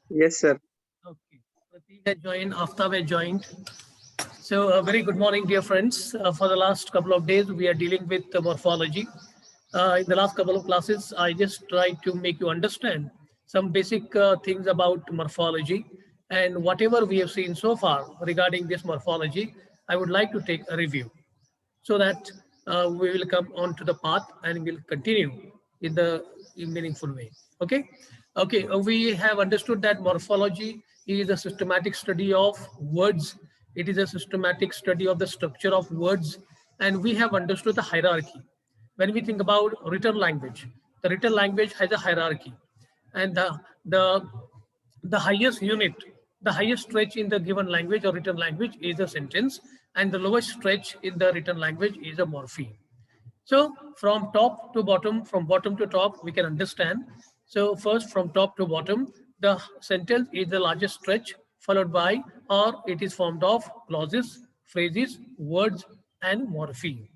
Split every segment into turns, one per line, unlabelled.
Yes, sir.
Okay. Pratik has joined, Aftab has joined. So, a very good morning, dear friends. For the last couple of days, we are dealing with morphology. In the last couple of classes, I just tried to make you understand some basic things about morphology. And whatever we have seen so far regarding this morphology, I would like to take a review so that we will come on to the path and we'll continue in the in meaningful way. Okay. Okay, we have understood that morphology is a systematic study of words. It is a systematic study of the structure of words, and we have understood the hierarchy. When we think about written language, the written language has a hierarchy, and the highest unit, the highest stretch in the given language or written language is a sentence, and the lowest stretch in the written language is a morpheme. So from top to bottom, from bottom to top, we can understand. So first from top to bottom, the sentence is the largest stretch, followed by, or it is formed of clauses, phrases, words, and morpheme.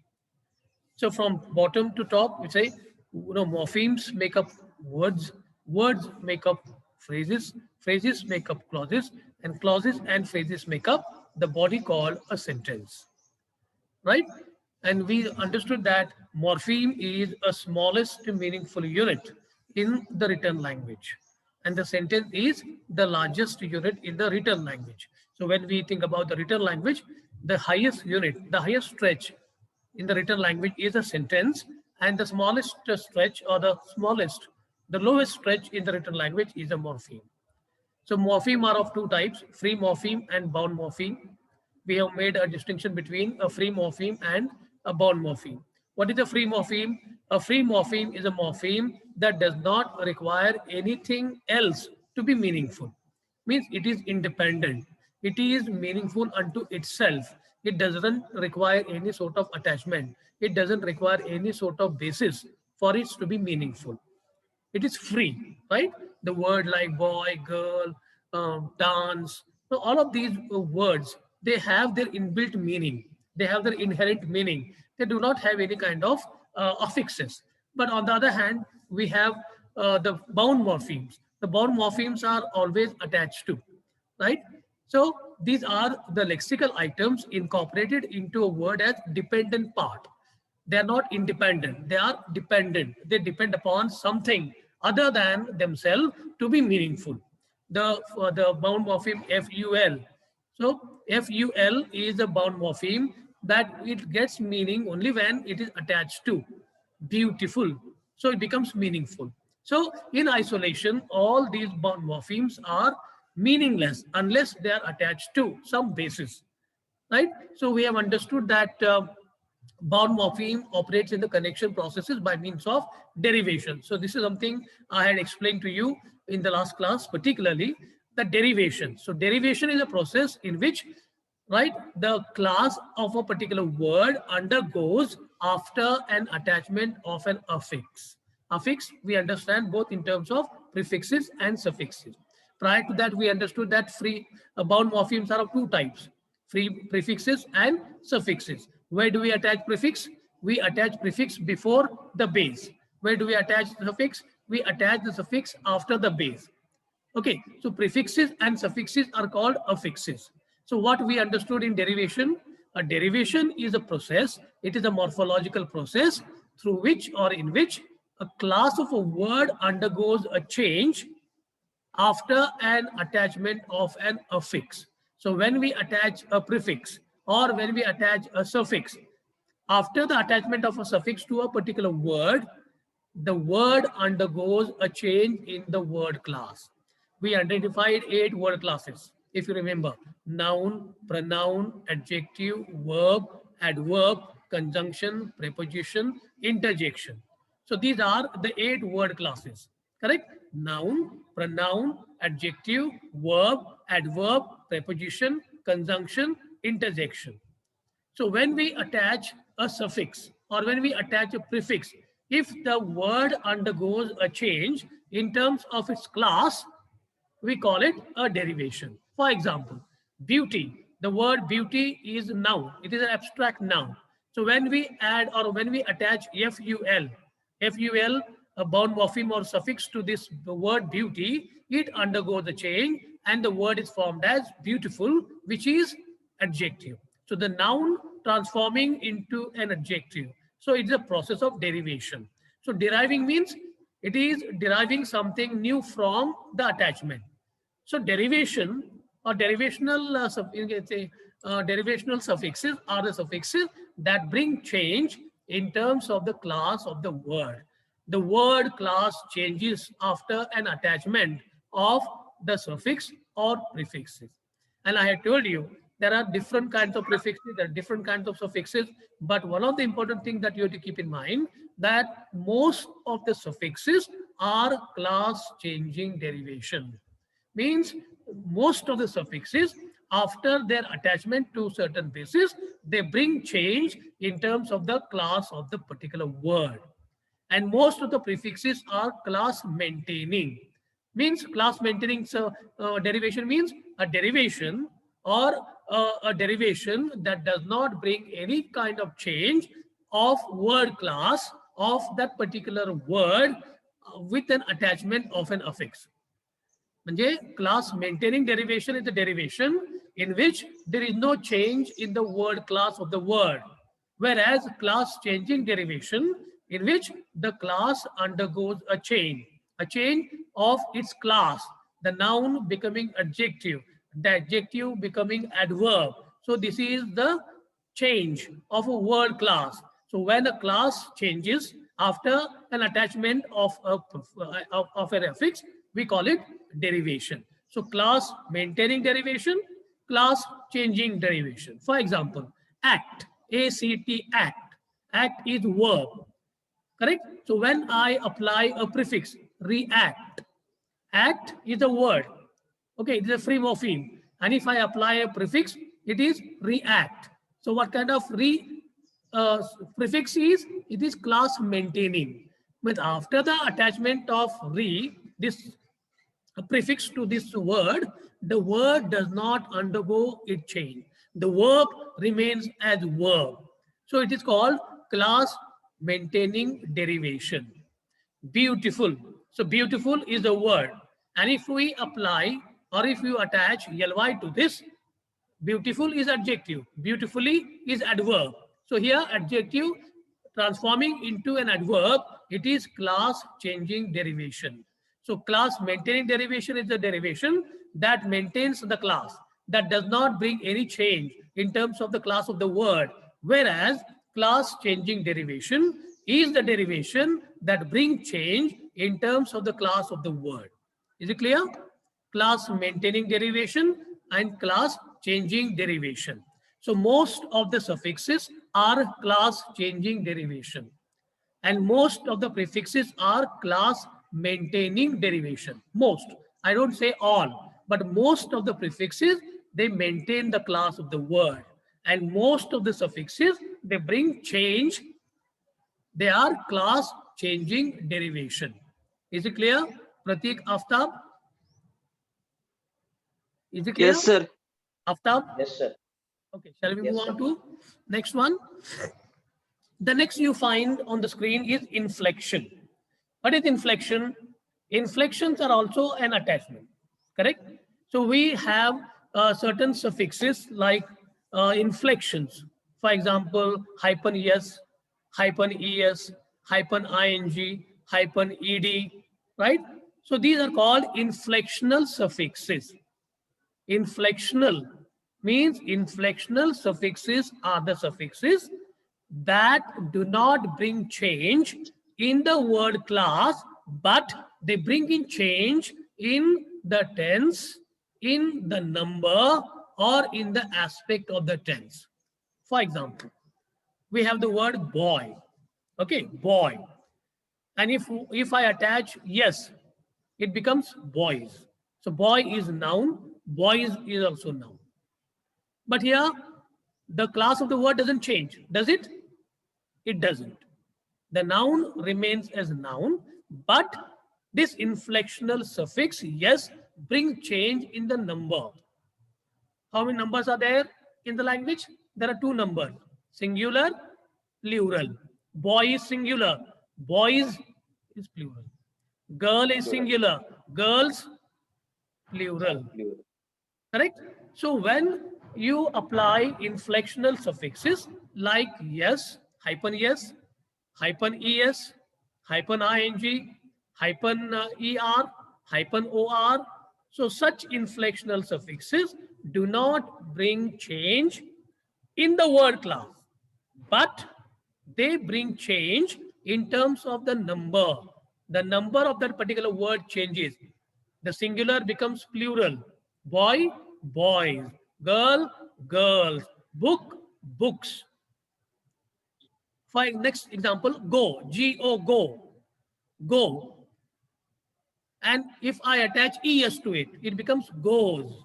So from bottom to top, we say, morphemes make up words, words make up phrases, phrases make up clauses, and clauses and phrases make up the body called a sentence, right? And we understood that morpheme is a smallest meaningful unit in the written language. And the sentence is the largest unit in the written language. So when we think about the written language, the highest unit, the highest stretch in the written language is a sentence, and the smallest stretch or the smallest, the lowest stretch in the written language is a morpheme. So morpheme are of two types, free morpheme and bound morpheme. We have made a distinction between a free morpheme and a bound morpheme. What is a free morpheme? A free morpheme is a morpheme that does not require anything else to be meaningful. Means it is independent. It is meaningful unto itself. It doesn't require any sort of attachment. It doesn't require any sort of basis for it to be meaningful. It is free, right? The word like boy, girl, dance, so all of these words, they have their inbuilt meaning. They have their inherent meaning. They do not have any kind of affixes. But on the other hand, we have the bound morphemes. The bound morphemes are always attached to, right? So these are the lexical items incorporated into a word as dependent part. They are not independent, they are dependent. They depend upon something other than themselves to be meaningful. The bound morpheme ful. So ful is a bound morpheme that it gets meaning only when it is attached to beautiful, so it becomes meaningful. So in isolation, all these bound morphemes are meaningless unless they are attached to some basis, right? So we have understood that bound morpheme operates in the connection processes by means of derivation. So this is something I had explained to you in the last class, particularly the derivation. So derivation is a process in which, right, the class of a particular word undergoes after an attachment of an affix. Affix, we understand both in terms of prefixes and suffixes. Prior to that, we understood that free bound morphemes are of two types, free prefixes and suffixes. Where do we attach prefix? We attach prefix before the base. Where do we attach the suffix? We attach the suffix after the base. Okay, so prefixes and suffixes are called affixes. So what we understood in derivation, a derivation is a process, it is a morphological process through which or in which a class of a word undergoes a change after an attachment of an affix. So when we attach a prefix or when we attach a suffix, after the attachment of a suffix to a particular word, the word undergoes a change in the word class. We identified 8 word classes. If you remember, noun, pronoun, adjective, verb, adverb, conjunction, preposition, interjection. So these are the 8 word classes, correct? Noun, pronoun, adjective, verb, adverb, preposition, conjunction, interjection. So when we attach a suffix or when we attach a prefix, if the word undergoes a change in terms of its class, we call it a derivation. For example, beauty. The word beauty is a noun. It is an abstract noun. So when we add or when we attach ful, ful a bound morpheme or suffix to this the word beauty, it undergoes a change and the word is formed as beautiful, which is adjective. So the noun transforming into an adjective. So it's a process of derivation. So deriving means it is deriving something new from the attachment. So derivation or derivational suffixes are the suffixes that bring change in terms of the class of the word. The word class changes after an attachment of the suffix or prefixes. And I had told you there are different kinds of prefixes, there are different kinds of suffixes, but one of the important things that you have to keep in mind that most of the suffixes are class changing derivation. Means most of the suffixes after their attachment to certain bases, they bring change in terms of the class of the particular word. And most of the prefixes are class maintaining. Means class maintaining derivation means a derivation or a derivation that does not bring any kind of change of word class of that particular word with an attachment of an affix. म्हणजे class maintaining derivation is the derivation in which there is no change in the word class of the word, whereas class changing derivation in which the class undergoes a change of its class, the noun becoming adjective, the adjective becoming adverb. So this is the change of a word class. So when a class changes after an attachment of an affix, we call it derivation. So class maintaining derivation, class changing derivation. For example, act, A-C-T, act. Act is verb, correct? So when I apply a prefix, react, act is a word. Okay, it is a free morpheme. And if I apply a prefix, it is react. So what kind of prefix is? It is class maintaining. But after the attachment of this prefix to this word, the word does not undergo its change. The verb remains as verb. So it is called class maintaining derivation. Beautiful. So beautiful is a word. And if we apply or if you attach ly to this, beautiful is adjective. Beautifully is adverb. So here adjective transforming into an adverb, it is class changing derivation. So class maintaining derivation is the derivation that maintains the class, that does not bring any change in terms of the class of the word. Whereas class changing derivation is the derivation that brings change in terms of the class of the word. Is it clear? Class maintaining derivation and class changing derivation. So most of the suffixes are class changing derivation and most of the prefixes are class maintaining derivation. Most, I don't say all, but most of the prefixes, they maintain the class of the word, and most of the suffixes, they bring change. They are class changing derivation. Is it clear? Pratik, Aftab? Is it clear?
Yes, sir.
Aftab?
Yes, sir.
Okay, shall we
Yes,
move
sir.
on to next one? The next you find on the screen is inflection. What is inflection? Inflections are also an attachment, correct? So we have certain suffixes like inflections. For example, hyphen es, hyphen es, hyphen ing, hyphen ed, right? So these are called inflectional suffixes. Inflectional means inflectional suffixes are the suffixes that do not bring change in the word class, but they bring in change in the tense, in the number, or in the aspect of the tense. For example, we have the word boy. Okay, boy. And if I attach yes, it becomes boys. So boy is noun, boys is also noun. But here, the class of the word doesn't change, does it? It doesn't. The noun remains as noun, but this inflectional suffix, yes, brings change in the number. How many numbers are there in the language? There are two numbers, singular, plural. Boy is singular, boys is plural. Girl is singular, girls plural. Correct? So when you apply inflectional suffixes like yes, hyphen es, hyphen ing, hyphen er, hyphen or, so such inflectional suffixes do not bring change in the word class, but they bring change in terms of the number. The number of that particular word changes. The singular becomes plural. Boy, boys. Girl, girls. Book, books. For next example, go. G-O, go. Go. And if I attach es to it, it becomes goes.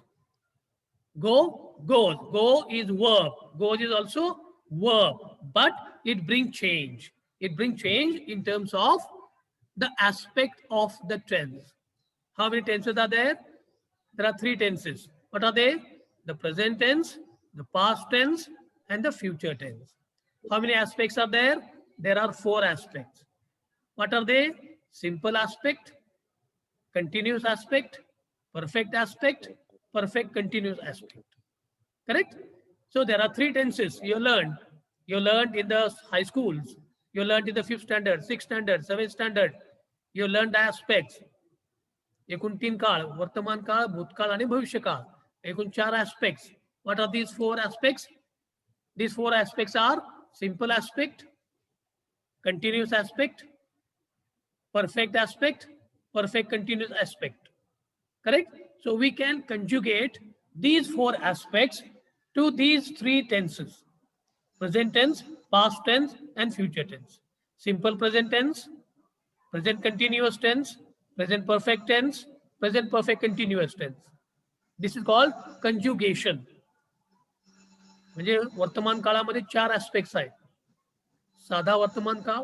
Go, goes. Go is verb. Goes is also verb. But it brings change. It brings change in terms of the aspect of the tense. How many tenses are there? There are three tenses. What are they? The present tense, the past tense, and the future tense. How many aspects are there? There are four aspects. What are they? Simple aspect, continuous aspect, perfect continuous aspect. Correct? So there are three tenses you learned. You learned in the high schools. You learned in the 5th standard, 6th standard, 7th standard. You learned the aspects. एकूण 3 काळ, वर्तमान काळ, भूतकाळ आणि भविष्यकाळ. एकूण 4 aspects. What are these 4 aspects? These 4 aspects are simple aspect, continuous aspect, perfect continuous aspect. Correct? So we can conjugate these 4 aspects to these 3 tenses: present tense, past tense, and future tense. Simple present tense, present continuous tense, present perfect tense, present perfect continuous tense. This is called conjugation. म्हणजे वर्तमान काळामध्ये 4 aspects आहेत. साधा वर्तमान काळ,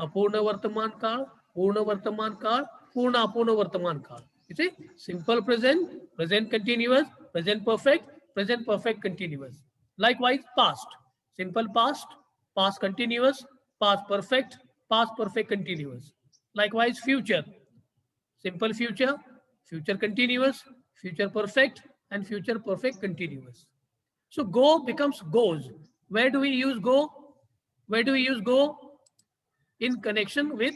अपूर्ण वर्तमान काळ, पूर्ण वर्तमान काळ, पूर्ण अपूर्ण वर्तमान काळ. You see, simple present, present continuous, present perfect continuous. Likewise, past, simple past, past continuous, past perfect continuous. Likewise, future, simple future, future continuous, future perfect, and future perfect continuous. So go becomes goes. Where do we use go? Where do we use go? In connection with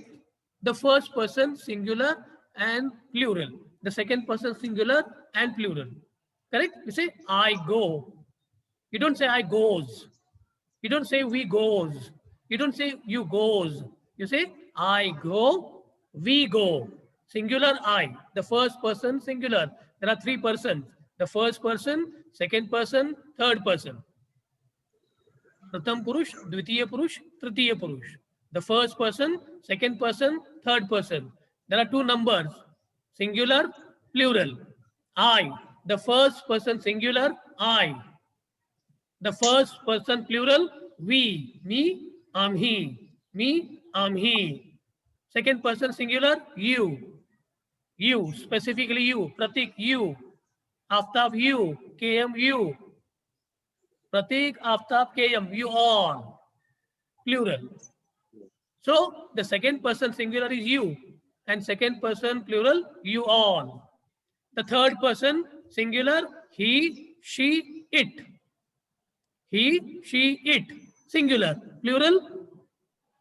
the first person singular and plural, the second person singular and plural. Correct? You say I go. You don't say I goes. You don't say we goes. You don't say you goes. You say I go, we go. Singular I, the first person singular. There are 3 persons. The first person, second person, third person. Pratham Purush, Dvitiya Purush, Tritiya Purush. The first person, second person, third person. There are 2 numbers, singular, plural. I, the first person singular, I. The first person plural, we, me, am he, me, am he. Second person singular, you, specifically you, Pratik, you, Aftab, you, KM, you, Pratik, Aftab, KM, you all, plural. So the second person singular is you, and second person plural, you all. The third person singular, he, she, it. He, she, it, singular. Plural,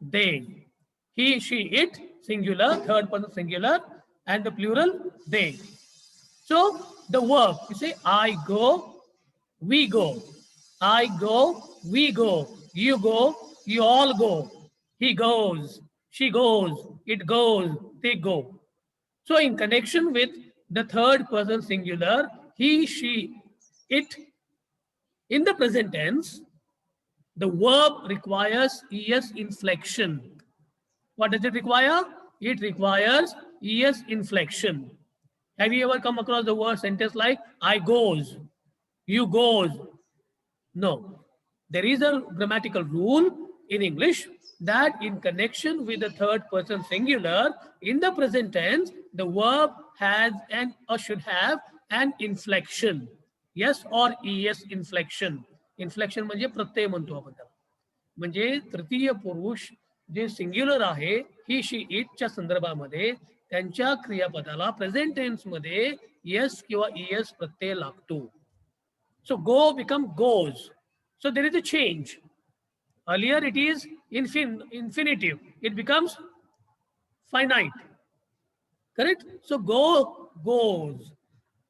they. He, she, it, singular. Third person singular. And the plural, they. So the verb, you say, I go, we go. I go, we go. You go, you all go. He goes, she goes, it goes, they go. So in connection with the third person singular, he, she, it, in the present tense, the verb requires es inflection. What does it require? It requires es inflection. Have you ever come across the word sentence like I goes, you goes? No. There is a grammatical rule in English that in connection with the third person singular, in the present tense, the verb has an or should have an inflection. Yes or es inflection. Inflection म्हणजे प्रत्यय म्हणतो आपण त्याला. म्हणजे तृतीय पुरुष जे singular आहे ही she इटच्या संदर्भामध्ये त्यांच्या क्रियापदाला प्रेझेंट टेन्स मध्ये येस किंवा ईएस प्रत्यय लागतो. So go become goes. So there is a change. Earlier it is infinitive. It becomes finite. Correct? So go, goes.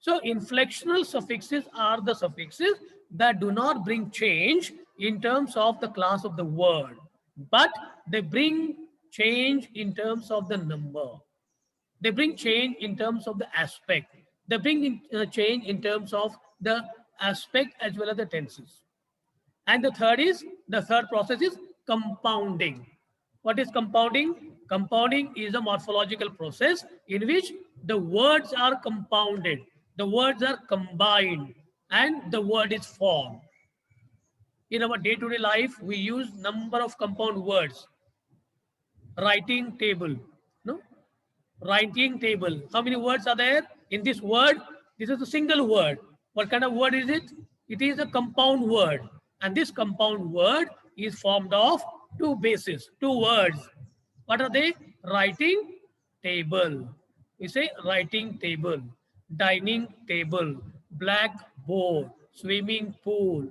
So inflectional suffixes are the suffixes that do not bring change in terms of the class of the word, but they bring change in terms of the number. They bring change in terms of the aspect. They bring change in terms of the aspect as well as the tenses. And the third process is compounding. What is compounding? Compounding is a morphological process in which the words are compounded, the words are combined, and the word is formed. In our day-to-day life, we use number of compound words. Writing table, no? Writing table. How many words are there in this word? This is a single word. What kind of word is it? It is a compound word. And this compound word is formed of two bases, two words. What are they? Writing table. We say writing table, dining table, blackboard, swimming pool.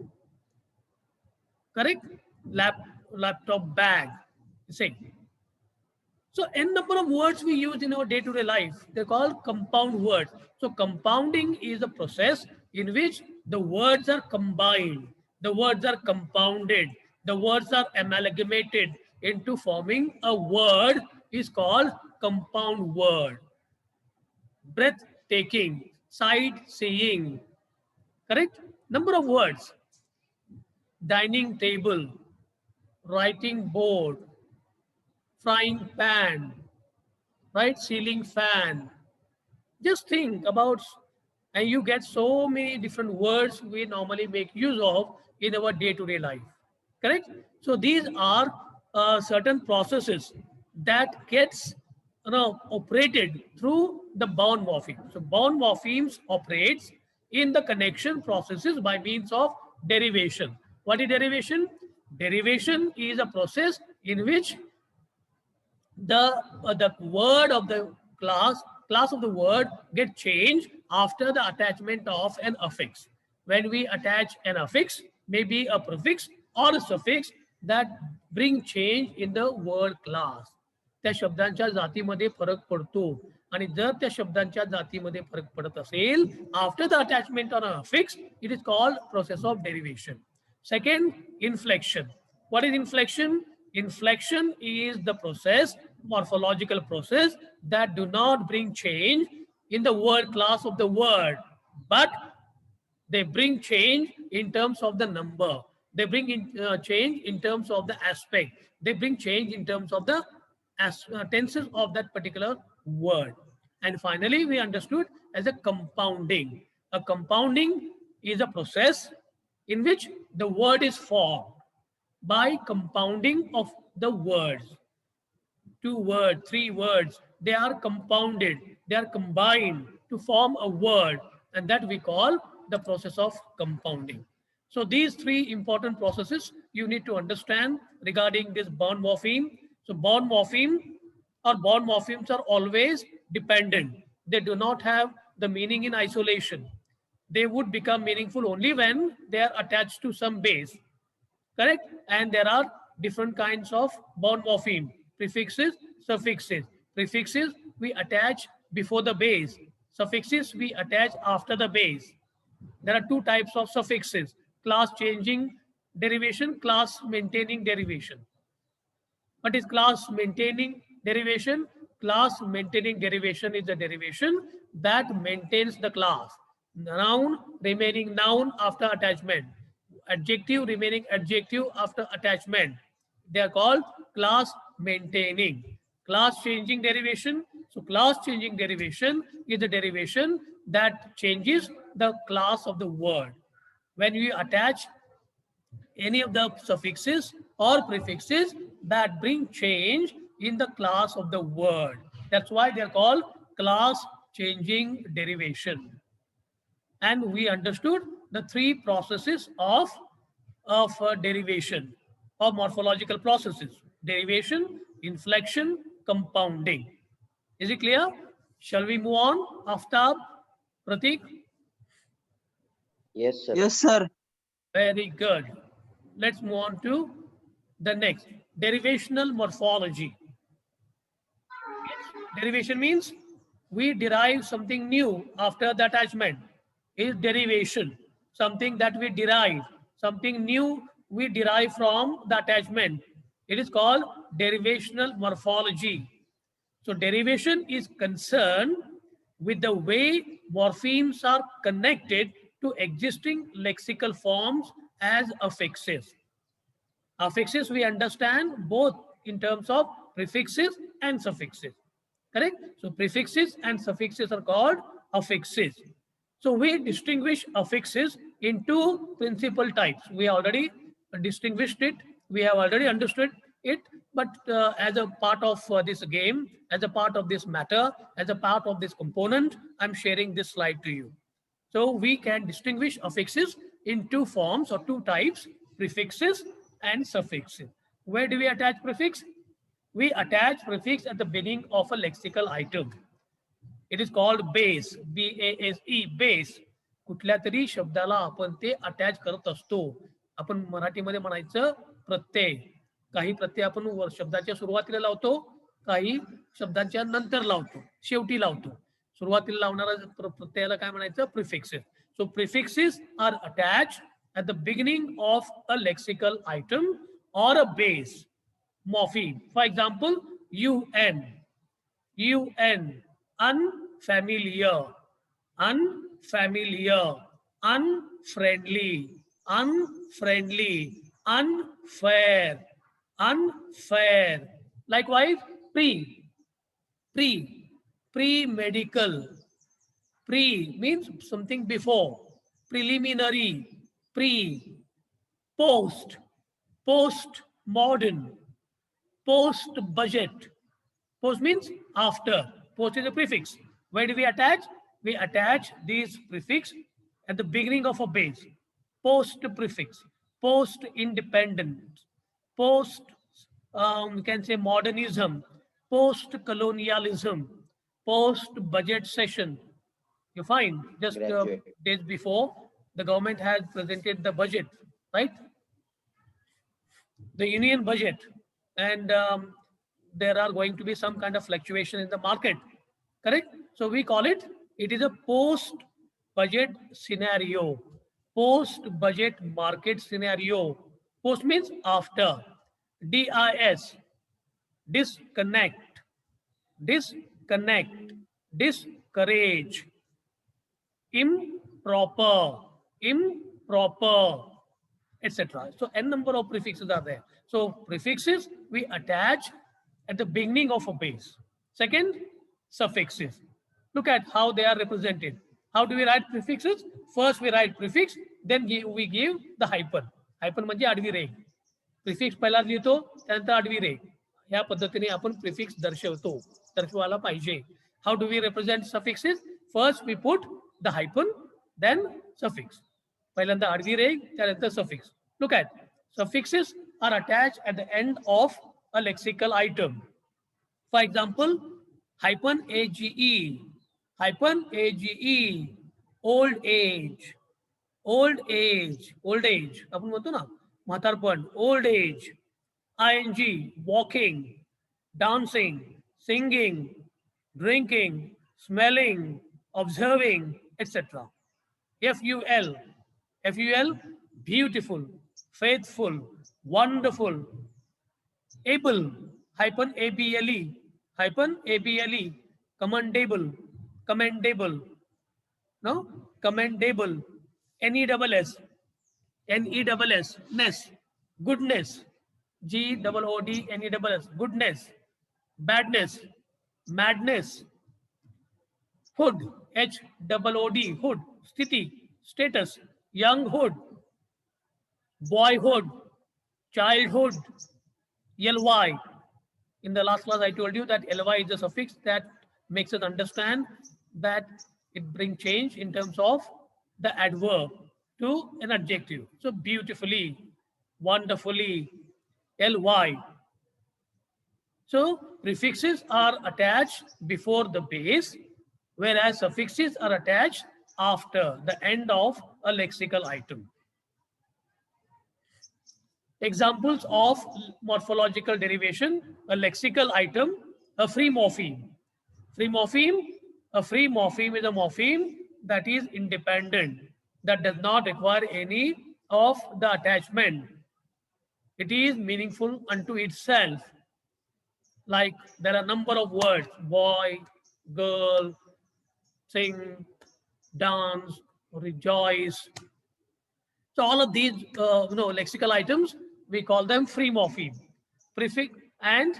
Correct? Laptop bag. Say. So n number of words we use in our day-to-day life, they're called compound words. So compounding is a process in which the words are combined, the words are compounded, the words are amalgamated into forming a word is called compound word. Breathtaking, sightseeing, correct? Number of words, dining table, writing board, frying pan, right? Ceiling fan. Just think about, and you get so many different words we normally make use of in our day-to-day life. Correct? So these are certain processes that gets operated through the bound morpheme. So bound morphemes operates in the connection processes by means of derivation. What is derivation? Derivation is a process in which the word of the class of the word get changed after the attachment of an affix. When we attach an affix, maybe a prefix or a suffix that bring change in the word class. त्या शब्दांच्या जातीमध्ये फरक पडतो आणि जर त्या शब्दांच्या जातीमध्ये फरक पडत असेल after the attachment on a affix, it is called process of derivation. Second, inflection. What is inflection? Inflection is the process, morphological process that do not bring change in the word class of the word, but they bring change in terms of the number. They bring change in terms of the aspect. They bring change in terms of the tenses of that particular word. And finally, we understood as a compounding. A compounding is a process in which the word is formed by compounding of the words. Two words, three words, they are compounded, they are combined to form a word, and that we call the process of compounding. So these three important processes you need to understand regarding this bound morpheme. So bound morpheme or bound morphemes are always dependent. They do not have the meaning in isolation. They would become meaningful only when they are attached to some base. Correct? And there are different kinds of bound morpheme, prefixes, suffixes. Prefixes we attach before the base. Suffixes we attach after the base. There are two types of suffixes, class changing derivation, class maintaining derivation. What is class maintaining derivation? Class maintaining derivation is a derivation that maintains the class. Noun remaining noun after attachment. Adjective remaining adjective after attachment. They are called class maintaining. Class changing derivation. So class changing derivation is a derivation that changes the class of the word. When we attach any of the suffixes or prefixes that bring change in the class of the word. That's why they're called class changing derivation. And we understood the three processes of derivation, of morphological processes. derivation, inflection, compounding. Is it clear? Shall we move on? Aftab, Pratik?
Yes, sir.
Yes, sir.
Very good. Let's move on to the next. Derivational morphology. Derivation means we derive something new after the attachment. Is derivation. Something that we derive. Something new we derive from the attachment. It is called derivational morphology. So derivation is concerned with the way morphemes are connected to existing lexical forms as affixes. Affixes we understand both in terms of prefixes and suffixes. Correct? So prefixes and suffixes are called affixes. So we distinguish affixes in two principal types. We already distinguished it. We have already understood it. But as a part of this game, as a part of this matter, as a part of this component, I'm sharing this slide to you. So we can distinguish affixes in two forms or two types, prefixes and suffixes. Where do we attach prefix? We attach prefix at the beginning of a lexical item. It is called base, B-A-S-E, base. कुठल्या तरी शब्दाला आपण ते attach करत असतो. आपण मराठीमध्ये म्हणायचं प्रत्यय. काही प्रत्यय आपण शब्दाच्या सुरुवातीला लावतो, काही शब्दांच्या नंतर लावतो, शेवटी लावतो. सुरुवातीला लावणारा प्रत्ययाला काय म्हणायचं? Prefixes. So prefixes are attach at the beginning of a lexical item or a base morpheme. For example, UN, unfamiliar, unfamiliar, unfriendly, unfriendly, unfair, unfair. Likewise, pre-medical. Pre means something before. Preliminary, post, post-modern, post-budget. Post means after. Post is a prefix. Where do we attach? We attach these prefix at the beginning of a base. Post prefix, post independence, post, we can say modernism, post colonialism, post budget session. You find just days before the government has presented the budget, right? The union budget, and there are going to be some kind of fluctuation in the market, correct? So we call it, it is a post budget scenario, post budget market scenario. Post means after. DIS, disconnect, disconnect, discourage, improper, improper, etc. So n number of prefixes are there. So prefixes we attach at the beginning of a base. Second, suffixes. Look at how they are represented. How do we write prefixes? First we write prefix, then we give the hyphen. Hyphen म्हणजे आडवी रेघ. Prefix पहिला लिहितो, त्यानंतर आडवी रेघ. ह्या पद्धतीने आपण प्रिफिक्स दर्शवायला पाहिजे. How do we represent suffixes? First we put the hyphen, then suffix. पहिल्यांदा आडवी रेघ, त्यानंतर suffix. Look at, suffixes are attached at the end of a lexical item. For example, hyphen AGE, old age, old age, old age. आपण म्हणतो ना, म्हातारपण, old age. ING, walking, dancing, singing, drinking, smelling, observing, etc. FUL, beautiful, faithful, wonderful. Able, hyphen ABLE, commendable, no, commendable. NESS, ness, goodness, GOODNESS, goodness, badness, madness. Hood, HOOD, hood, sthiti, status, younghood, boyhood, childhood, LY. In the last class, I told you that LY is a suffix that makes us understand that it brings change in terms of the adverb to an adjective. So beautifully, wonderfully, LY. So prefixes are attached before the base, whereas suffixes are attached after the end of a lexical item. Examples of morphological derivation: a lexical item, a free morpheme. Free morpheme, a free morpheme is a morpheme that is independent, that does not require any of the attachment. It is meaningful unto itself. Like there are a number of words: boy, girl, sing, dance, rejoice. So all of these, lexical items, we call them free morpheme. Prefix and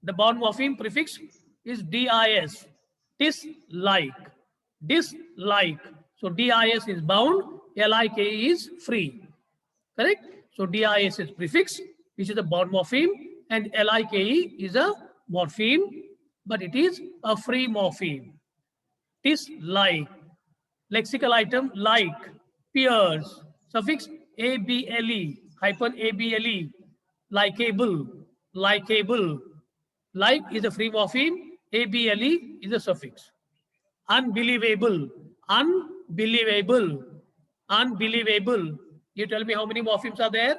the bound morpheme prefix is dis. Dislike, dislike. So dis is bound, like is free. Correct? So dis is prefix, which is a bound morpheme, and like is a morpheme, but it is a free morpheme. Dislike. Lexical item like, peers, suffix able, hyphen able, likeable, likeable. Like is a free morpheme, able is a suffix. Unbelievable, unbelievable, unbelievable. You tell me how many morphemes are there?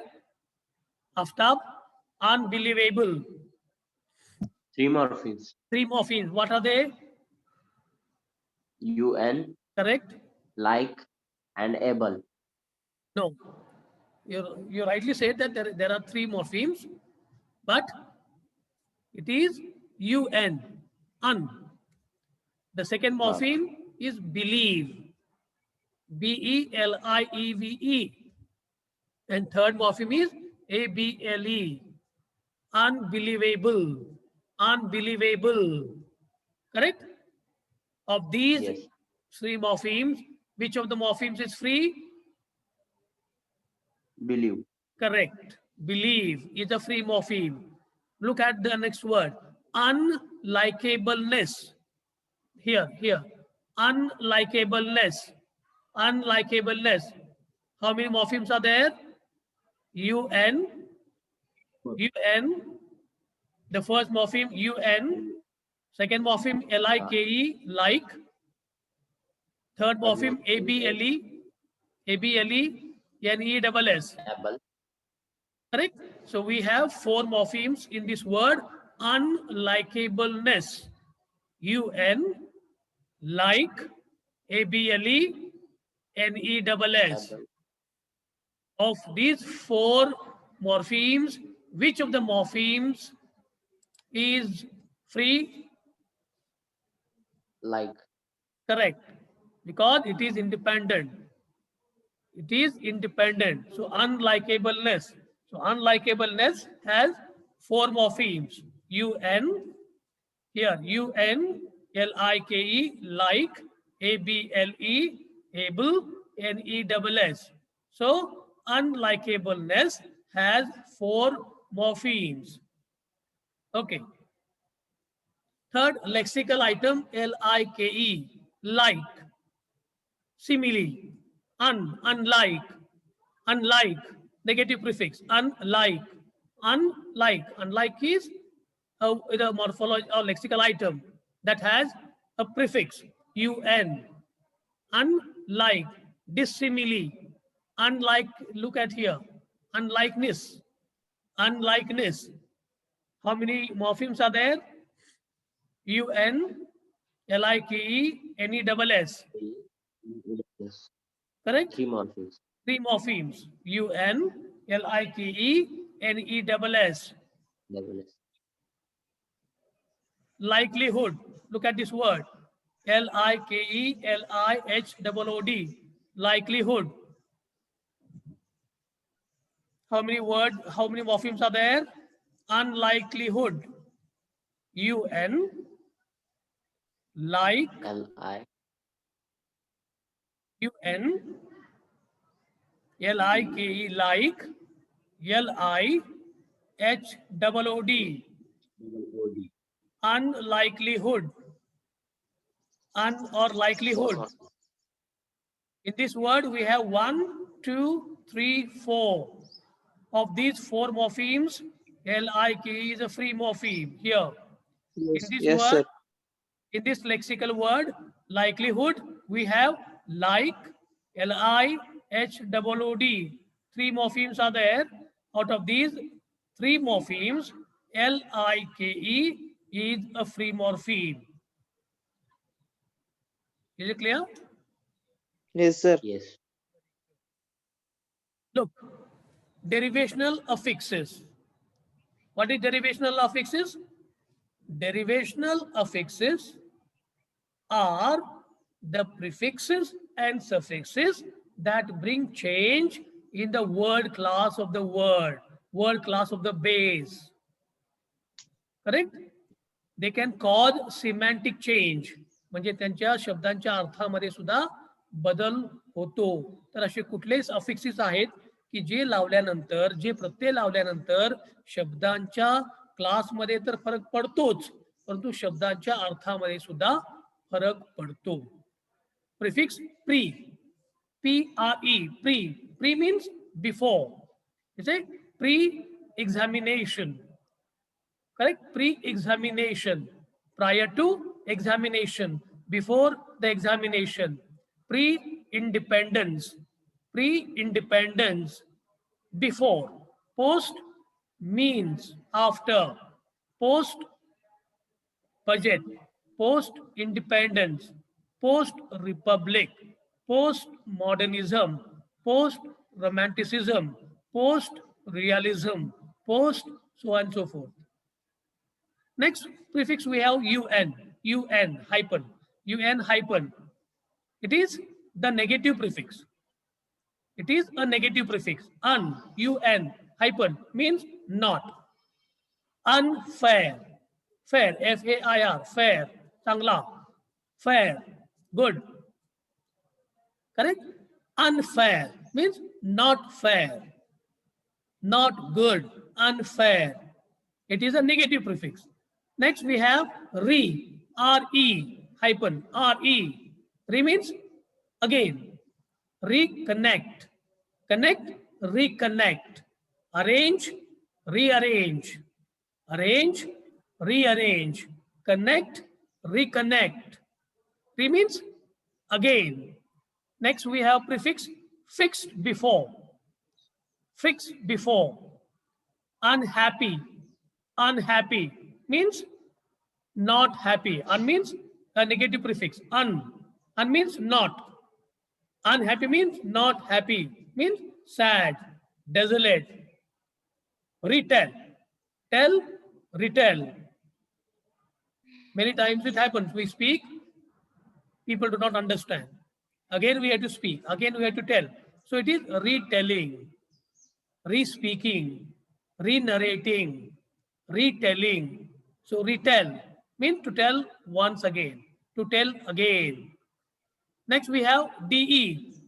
Aftab, unbelievable.
Three morphemes.
Three morphemes. What are they?
Un.
Correct.
Like and able.
No. You rightly said that there are three morphemes, but it is un. The second morpheme is believe, believe, and third morpheme is able, unbelievable, unbelievable. Correct? Of these
Yes.
three morphemes, which of the morphemes is free?
Believe.
Correct. Believe is a free morpheme. Look at the next word. Unlikableness. Here. Unlikableness. Unlikableness. How many morphemes are there? UN. UN. The first morpheme UN. Second morpheme like, like. Third morpheme able, neess.
Able.
Correct? So we have four morphemes in this word: unlikableness, un, like, able, neess.
Able.
Of these four morphemes, which of the morphemes is free?
Like.
Correct. Because it is independent. It is independent. So unlikableness. So unlikableness has four morphemes. UN, here UN, like, like, able, able, neess. So unlikableness has four morphemes. Okay. Third lexical item, like, simile, unlike, unlike, negative prefix, unlike is a morphology or lexical item that has a prefix un. Unlike, dissimile, unlike. Look at here, unlikeness, unlikeness. How many morphemes are there? Un, like, neess.
Yes.
Correct?
Three morphemes.
Three morphemes: un, like, neess.
Double S.
Likelihood. Look at this word. LikeLIHOOD. Likelihood. How many morphemes are there? Unlikelihood. Un, like,
Li.
un, like, like, LIHOOD.
Double OD.
Unlikelihood. Or
Four
likelihood.
morphemes.
In this word, we have 1, 2, 3, 4. Of these four morphemes, L-I-K-E is a free morpheme here.
Yes,
In this
yes,
word,
sir.
in this lexical word, likelihood, we have like, L-I-H-O-O-D. Three morphemes are there. Out of these three morphemes, L-I-K-E is a free morpheme. Is it clear?
Yes, sir.
Yes.
Look, derivational affixes. What is derivational affixes? Derivational affixes are the prefixes and suffixes that bring change in the word class of the word class of the base. Correct? They can cause semantic change. म्हणजे त्यांच्या शब्दांच्या अर्थामध्ये सुद्धा बदल होतो. तर असे कुठलेच affixes आहेत की जे लावल्यानंतर, जे प्रत्यय लावल्यानंतर शब्दांच्या क्लासमध्ये तर फरक पडतोच, परंतु शब्दांच्या अर्थामध्ये सुद्धा फरक पडतो. Prefix pre, P-R-E, pre means before. You say pre-examination. Correct? Pre-examination. Prior to examination. Before the examination. Pre-independence. Pre-independence. Before. Post means after. Post budget, post independence, post republic, post modernism, post romanticism, post realism, post so on and so forth. Next prefix we have un hyphen, un hyphen. It is the negative prefix. It is a negative prefix. Un hyphen means not. Unfair. Fair, F-A-I-R, fair, चांगला, fair, good. Correct? Unfair means not fair, not good, unfair. It is a negative prefix. Next we have re, R-E, hyphen, R-E. Re means again, reconnect, connect, reconnect, arrange, rearrange, arrange, rearrange, connect, reconnect. Re means again. Next we have prefix fixed before. Fixed before. Unhappy. Unhappy means not happy. Un means a negative prefix. Un means not. Unhappy means not happy. Means sad, desolate. Retell. Tell, retell. Many times it happens. We speak, people do not understand. Again, we have to speak. Again, we have to tell. So it is retelling, re-speaking, re-narrating, retelling. So retell means to tell once again, to tell again. Next, we have de,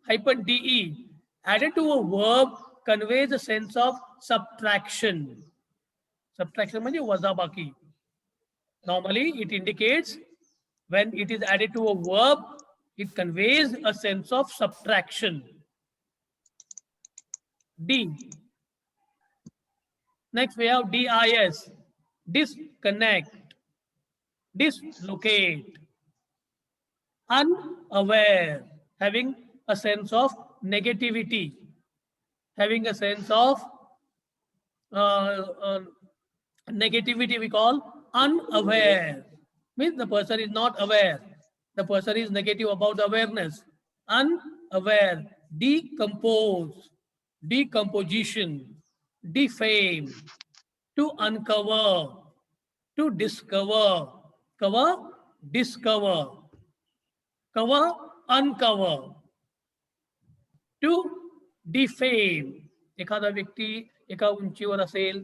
hyphen de. Added to a verb conveys a sense of subtraction. Subtraction means wazabaki. Normally, it indicates when it is added to a verb, it conveys a sense of subtraction. D. Next, we have dis, disconnect, dislocate, unaware, having a sense of negativity, having a sense of negativity we call unaware. Means the person is not aware. The person is negative about awareness. Unaware. Decompose. Decomposition. Defame. To uncover. To discover. Cover. Discover. Cover. Uncover. To defame. एखादा व्यक्ती एका उंचीवर असेल,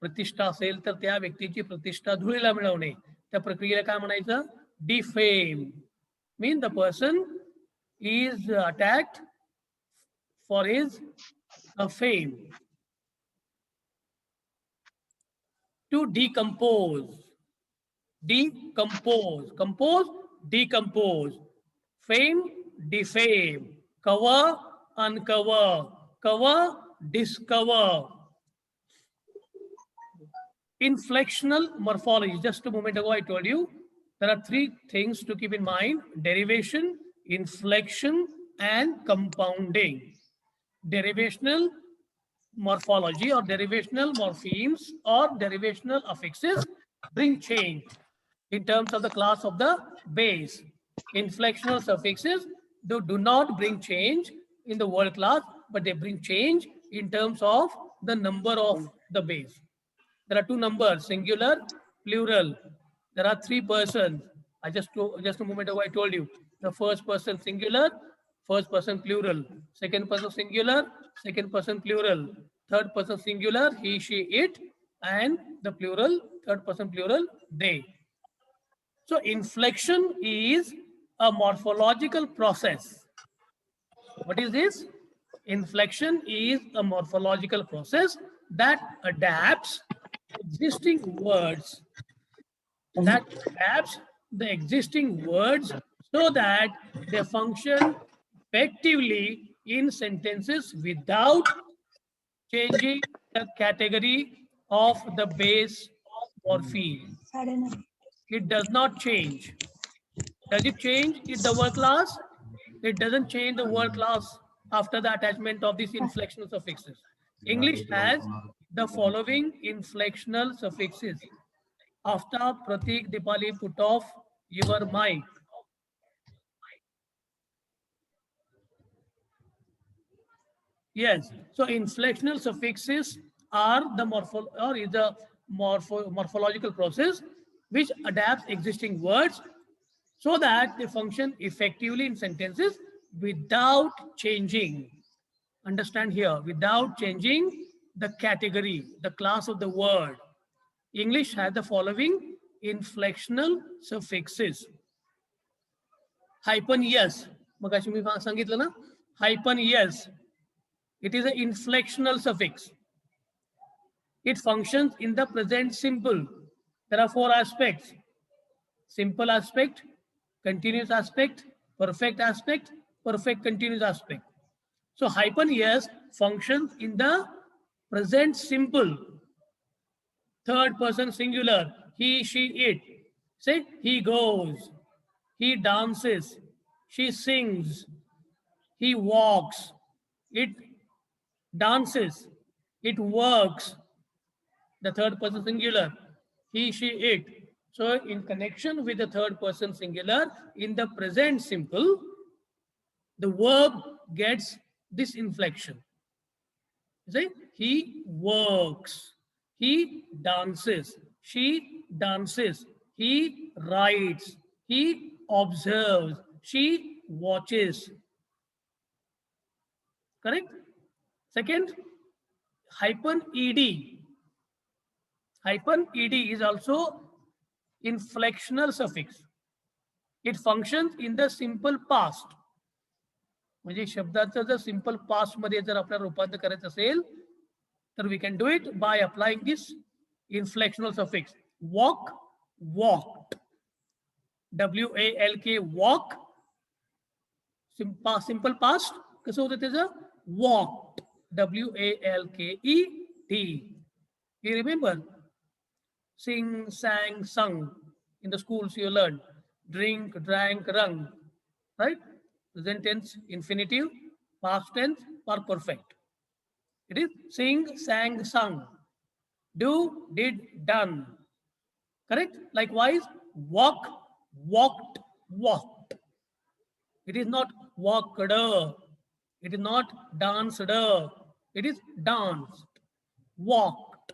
प्रतिष्ठा असेल, तर त्या व्यक्तीची प्रतिष्ठा धुळीला मिळवणे, त्या प्रक्रियेला काय म्हणायचं? Defame. Mean the person is attacked for his fame. To decompose. Decompose. Compose, decompose. Fame, defame. Cover, uncover. Cover, discover. Inflectional morphology. Just a moment ago, I told you there are three things to keep in mind: derivation, inflection, and compounding. Derivational morphology or derivational morphemes or derivational affixes bring change in terms of the class of the base. Inflectional suffixes do not bring change in the word class, but they bring change in terms of the number of the base. There are two numbers, singular, plural. There are three persons. Just a moment ago I told you the first person singular, first person plural, second person singular, second person plural, third person singular, he, she, it, and the plural, third person plural, they. So inflection is a morphological process. What is this? Inflection is a morphological process that adapts existing words, that adapts the existing words so that they function effectively in sentences without changing the category of the base morpheme. It does not change. Does it change in the word class? It doesn't change the word class after the attachment of these inflectional suffixes. English has the following inflectional suffixes. After Pratik, Dipali, put off your mic. Yes, so inflectional suffixes are the morphological process which adapts existing words so that they function effectively in sentences without changing. Understand here, without changing the category, the class of the word. English has the following inflectional suffixes. Hyphen yes. मगाशी मी सांगितलं ना, hyphen yes. It is an inflectional suffix. It functions in the present simple. There are four aspects: simple aspect, continuous aspect, perfect continuous aspect. So hyphen yes functions in the present simple. Third person singular, he, she, it. Say, he goes, he dances, she sings, he walks, it dances, it works. The third person singular, he, she, it. So in connection with the third person singular, in the present simple, the verb gets this inflection. Say, he works, he dances, she dances, he writes, he observes, she watches. Correct? Second, hyphen ed. Hyphen ed is also inflectional suffix. It functions in the simple past. म्हणजे शब्दाचं जर simple past मध्ये जर आपल्याला रूपांतर करायचं असेल तर we can do it by applying this inflectional suffix. Walk, walked. WALK, walk. Simple past कसं होतं त्याचं? Walked. WALKED. You remember? Sing, sang, sung. In the schools you learn. Drink, drank, rung. Right? Present tense, infinitive. Past tense, or perfect. It is sing, sang, sung. Do, did, done. Correct? Likewise, walk, walked, walked. It is not walked. It is not danced. It is danced. Walked.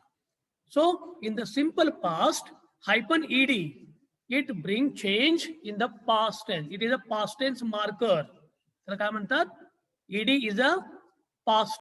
So, in the simple past, hyphen ed, it brings change in the past tense. It is a past tense marker. त्याला काय म्हणतात? ed is a past